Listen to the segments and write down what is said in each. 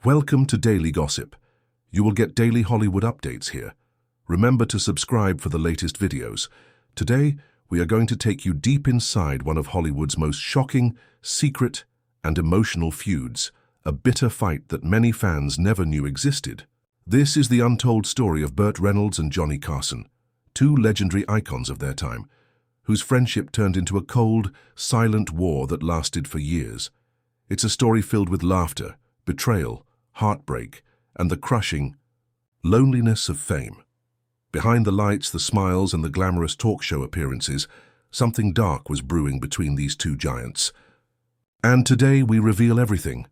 Welcome to Daily Gossip. You will get daily Hollywood updates here. Remember to subscribe for the latest videos. Today, we are going to take you deep inside one of Hollywood's most shocking, secret, and emotional feuds, a bitter fight that many fans never knew existed. This is the untold story of Burt Reynolds and Johnny Carson, two legendary icons of their time, whose friendship turned into a cold, silent war that lasted for years. It's a story filled with laughter, betrayal, heartbreak, and the crushing loneliness of fame. Behind the lights, the smiles, and the glamorous talk show appearances, something dark was brewing between these two giants. And today we reveal everything.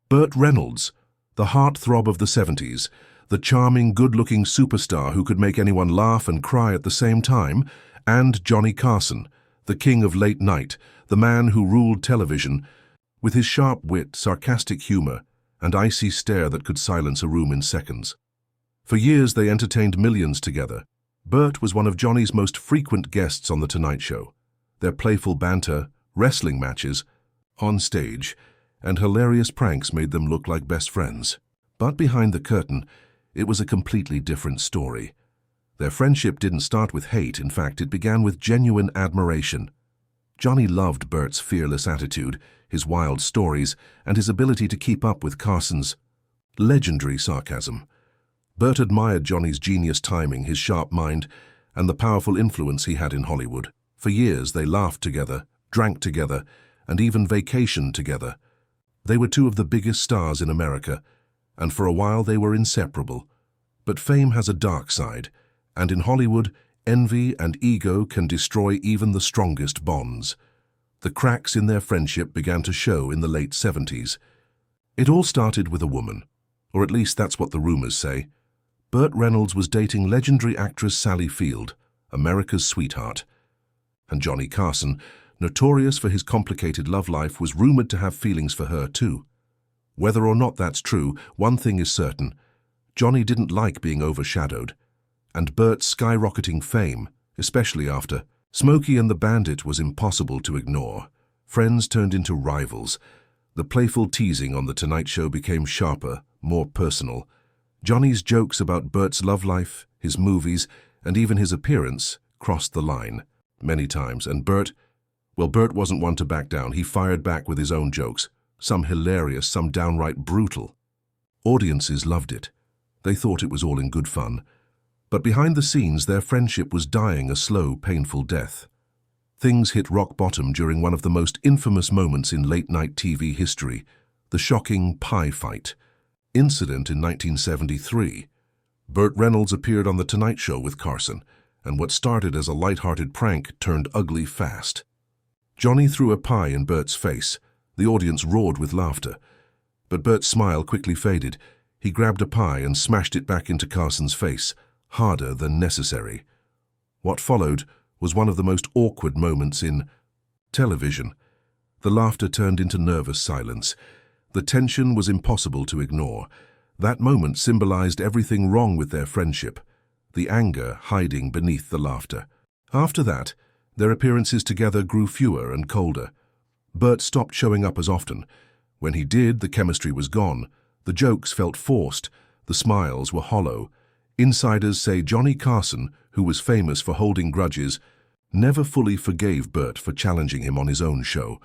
Burt Reynolds, the heartthrob of the 70s, the charming, good-looking superstar who could make anyone laugh and cry at the same time, and Johnny Carson, the king of late night, the man who ruled television, with his sharp wit, sarcastic humor, and icy stare that could silence a room in seconds. For years they entertained millions together. Burt was one of Johnny's most frequent guests on The Tonight Show. Their playful banter, wrestling matches, on stage, and hilarious pranks made them look like best friends. But behind the curtain, it was a completely different story. Their friendship didn't start with hate. In fact, it began with genuine admiration. Johnny loved Burt's fearless attitude, his wild stories, and his ability to keep up with Carson's legendary sarcasm. Burt admired Johnny's genius timing, his sharp mind, and the powerful influence he had in Hollywood. For years they laughed together, drank together, and even vacationed together. They were two of the biggest stars in America, and for a while they were inseparable. But fame has a dark side, and in Hollywood, envy and ego can destroy even the strongest bonds. The cracks in their friendship began to show in the late 70s. It all started with a woman, or at least that's what the rumors say. Burt Reynolds was dating legendary actress Sally Field, America's sweetheart. And Johnny Carson, notorious for his complicated love life, was rumored to have feelings for her too. Whether or not that's true, one thing is certain. Johnny didn't like being overshadowed. And Burt's skyrocketing fame, especially after Smokey and the Bandit, was impossible to ignore. Friends turned into rivals. The playful teasing on The Tonight Show became sharper, more personal. Johnny's jokes about Burt's love life, his movies, and even his appearance crossed the line many times. And Burt wasn't one to back down. He fired back with his own jokes, some hilarious, some downright brutal. Audiences loved it. They thought it was all in good fun. But behind the scenes, their friendship was dying a slow, painful death. Things hit rock bottom during one of the most infamous moments in late-night TV history, the shocking pie fight incident in 1973. Burt Reynolds appeared on The Tonight Show with Carson, and what started as a light-hearted prank turned ugly fast. Johnny threw a pie in Burt's face. The audience roared with laughter. But Burt's smile quickly faded. He grabbed a pie and smashed it back into Carson's face, harder than necessary. What followed was one of the most awkward moments in television. The laughter turned into nervous silence. The tension was impossible to ignore. That moment symbolized everything wrong with their friendship, the anger hiding beneath the laughter. After that, their appearances together grew fewer and colder. Burt stopped showing up as often. When he did, the chemistry was gone. The jokes felt forced. The smiles were hollow. Insiders say Johnny Carson, who was famous for holding grudges, never fully forgave Burt for challenging him on his own show.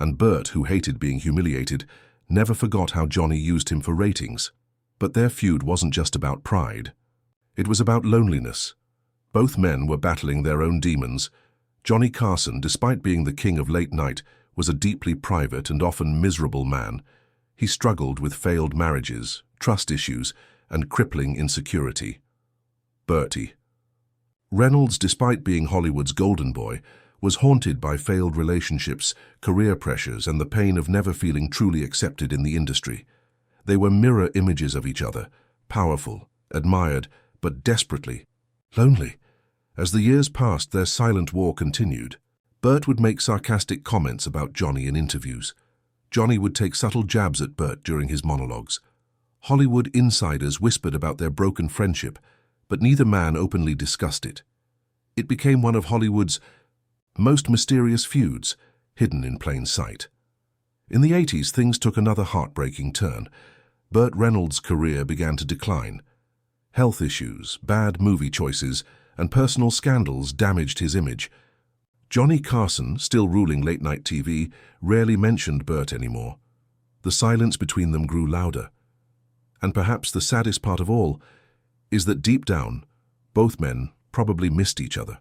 And Burt, who hated being humiliated, never forgot how Johnny used him for ratings. But their feud wasn't just about pride. It was about loneliness. Both men were battling their own demons. Johnny Carson, despite being the king of late night, was a deeply private and often miserable man. He struggled with failed marriages, trust issues, and crippling insecurity. Bertie. Reynolds, despite being Hollywood's golden boy, was haunted by failed relationships, career pressures, and the pain of never feeling truly accepted in the industry. They were mirror images of each other, powerful, admired, but desperately lonely. As the years passed, their silent war continued. Burt would make sarcastic comments about Johnny in interviews. Johnny would take subtle jabs at Burt during his monologues. Hollywood insiders whispered about their broken friendship, but neither man openly discussed it. It became one of Hollywood's most mysterious feuds, hidden in plain sight. In the 80s, things took another heartbreaking turn. Burt Reynolds' career began to decline. Health issues, bad movie choices, and personal scandals damaged his image. Johnny Carson, still ruling late-night TV, rarely mentioned Burt anymore. The silence between them grew louder. And perhaps the saddest part of all is that deep down, both men probably missed each other.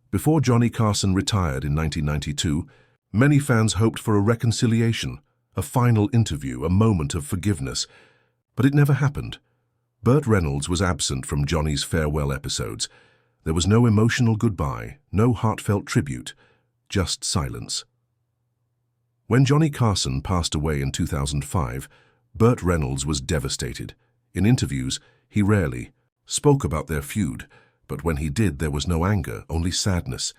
Before Johnny Carson retired in 1992, many fans hoped for a reconciliation, a final interview, a moment of forgiveness. But it never happened. Burt Reynolds was absent from Johnny's farewell episodes. There was no emotional goodbye, no heartfelt tribute, just silence. When Johnny Carson passed away in 2005, Burt Reynolds was devastated. In interviews, he rarely spoke about their feud, but when he did, there was no anger, only sadness.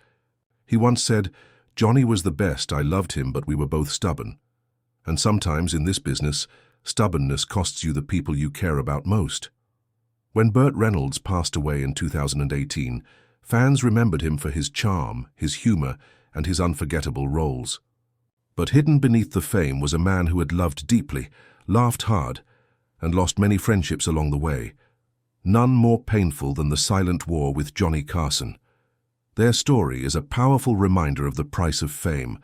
He once said, "Johnny was the best, I loved him, but we were both stubborn." And sometimes in this business, stubbornness costs you the people you care about most. When Burt Reynolds passed away in 2018, fans remembered him for his charm, his humor, and his unforgettable roles. But hidden beneath the fame was a man who had loved deeply, laughed hard, and lost many friendships along the way. None more painful than the silent war with Johnny Carson. Their story is a powerful reminder of the price of fame,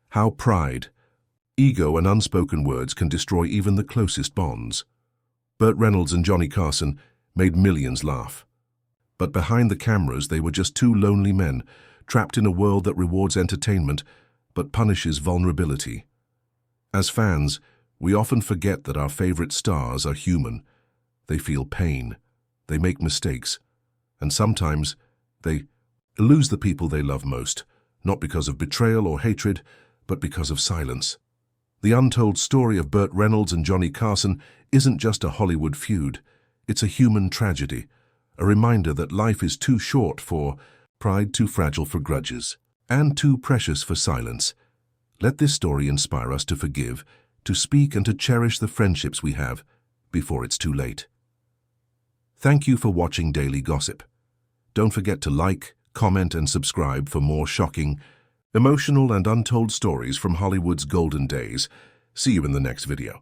how pride, ego, and unspoken words can destroy even the closest bonds. Burt Reynolds and Johnny Carson made millions laugh. But behind the cameras, they were just two lonely men, trapped in a world that rewards entertainment but punishes vulnerability. As fans, we often forget that our favorite stars are human. They feel pain, they make mistakes, and sometimes they lose the people they love most, not because of betrayal or hatred, but because of silence. The untold story of Burt Reynolds and Johnny Carson isn't just a Hollywood feud. It's a human tragedy, a reminder that life is too short for pride, too fragile for grudges, and too precious for silence. Let this story inspire us to forgive, to speak, and to cherish the friendships we have before it's too late. Thank you for watching Daily Gossip. Don't forget to like, comment, and subscribe for more shocking, emotional, and untold stories from Hollywood's golden days. See you in the next video.